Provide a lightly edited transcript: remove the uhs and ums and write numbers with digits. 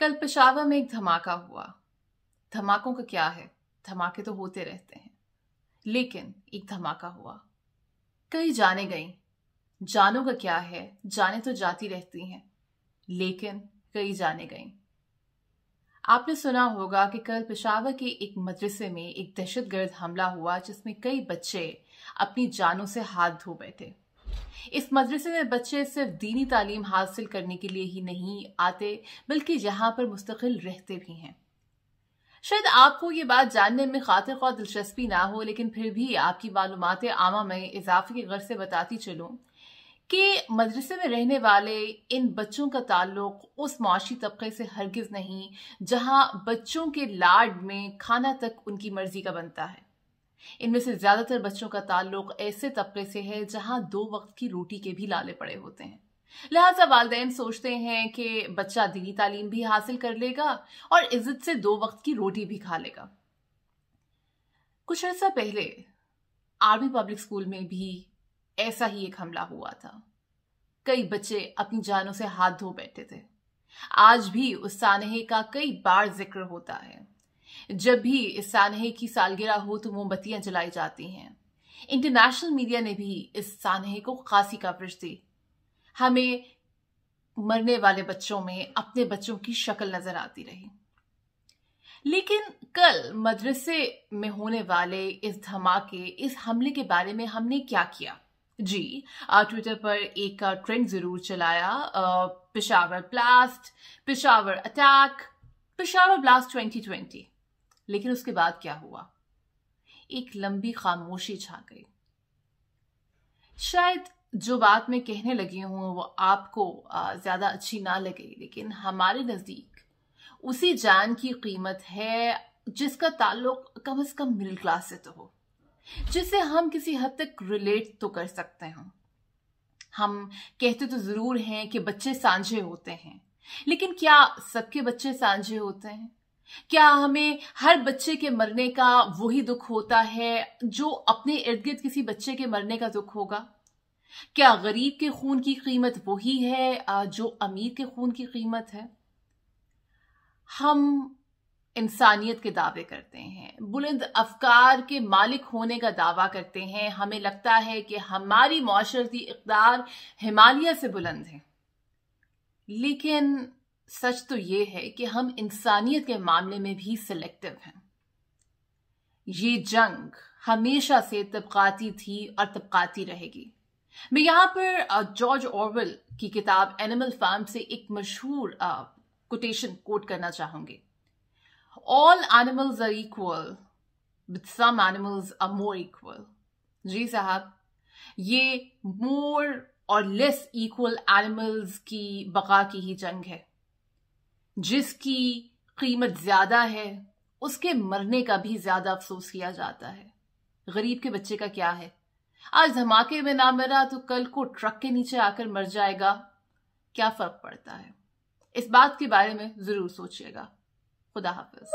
कल पेशावर में एक धमाका हुआ। धमाकों का क्या है, धमाके तो होते रहते हैं, लेकिन एक धमाका हुआ। कई जाने गईं। जानों का क्या है, जाने तो जाती रहती हैं, लेकिन कई जाने गईं। आपने सुना होगा कि कल पेशावर के एक मदरसे में एक दहशतगर्द हमला हुआ जिसमें कई बच्चे अपनी जानों से हाथ धो बैठे। इस मदरसे में बच्चे सिर्फ दीनी तालीम हासिल करने के लिए ही नहीं आते, बल्कि यहाँ पर मुस्तकिल रहते भी हैं। शायद आपको ये बात जानने में खातिर ख्वाह दिलचस्पी ना हो, लेकिन फिर भी आपकी मालूमात आमा में इजाफे की गर्ज से बताती चलूं कि मदरसे में रहने वाले इन बच्चों का ताल्लुक उस माशी तबके से हरगिज नहीं जहां बच्चों के लाड में खाना तक उनकी मर्जी का बनता है। इनमें से ज्यादातर बच्चों का ताल्लुक ऐसे तबके से है जहां 2 वक्त की रोटी के भी लाले पड़े होते हैं। लिहाजा वालिदैन सोचते हैं कि बच्चा दीनी तालीम भी हासिल कर लेगा और इज्जत से 2 वक्त की रोटी भी खा लेगा। कुछ अर्सा पहले आर्मी पब्लिक स्कूल में भी ऐसा ही एक हमला हुआ था। कई बच्चे अपनी जानों से हाथ धो बैठे थे। आज भी उस सानहे का कई बार जिक्र होता है। जब भी इस सानहे की सालगिरह हो तो मोमबत्तियां जलाई जाती हैं। इंटरनेशनल मीडिया ने भी इस सानहे को खासी कवरेज दी। हमें मरने वाले बच्चों में अपने बच्चों की शक्ल नजर आती रही। लेकिन कल मदरसे में होने वाले इस धमाके, इस हमले के बारे में हमने क्या किया? जी, ट्विटर पर एक ट्रेंड जरूर चलाया, Peshawar blast, Peshawar attack, Peshawar blast 2020। लेकिन उसके बाद क्या हुआ? एक लंबी खामोशी छा गई। शायद जो बात मैं कहने लगी हूं वो आपको ज्यादा अच्छी ना लगे, लेकिन हमारे नजदीक उसी जान की कीमत है जिसका ताल्लुक कम से कम मिडिल क्लास से तो हो, जिससे हम किसी हद तक रिलेट तो कर सकते हैं। हम कहते तो जरूर हैं कि बच्चे सांझे होते हैं, लेकिन क्या सबके बच्चे सांझे होते हैं? क्या हमें हर बच्चे के मरने का वही दुख होता है जो अपने इर्द गिर्द किसी बच्चे के मरने का दुख होगा? क्या गरीब के खून की कीमत वही है जो अमीर के खून की कीमत है? हम इंसानियत के दावे करते हैं, बुलंद अफकार के मालिक होने का दावा करते हैं। हमें लगता है कि हमारी माशरती इक़्तिदार हिमालय से बुलंद है, लेकिन सच तो ये है कि हम इंसानियत के मामले में भी सिलेक्टिव हैं। ये जंग हमेशा से तबकाती थी और तबकाती रहेगी। मैं यहां पर जॉर्ज ऑरवेल की किताब एनिमल फार्म से एक मशहूर कोटेशन कोट करना चाहूंगी। All animals are equal, but some animals are more equal. जी साहब, ये more और less equal animals की बका की ही जंग है। जिसकी कीमत ज्यादा है उसके मरने का भी ज्यादा अफसोस किया जाता है। गरीब के बच्चे का क्या है? आज धमाके में ना मरा तो कल को ट्रक के नीचे आकर मर जाएगा। क्या फर्क पड़ता है? इस बात के बारे में जरूर सोचिएगा। खुदा हाफिज।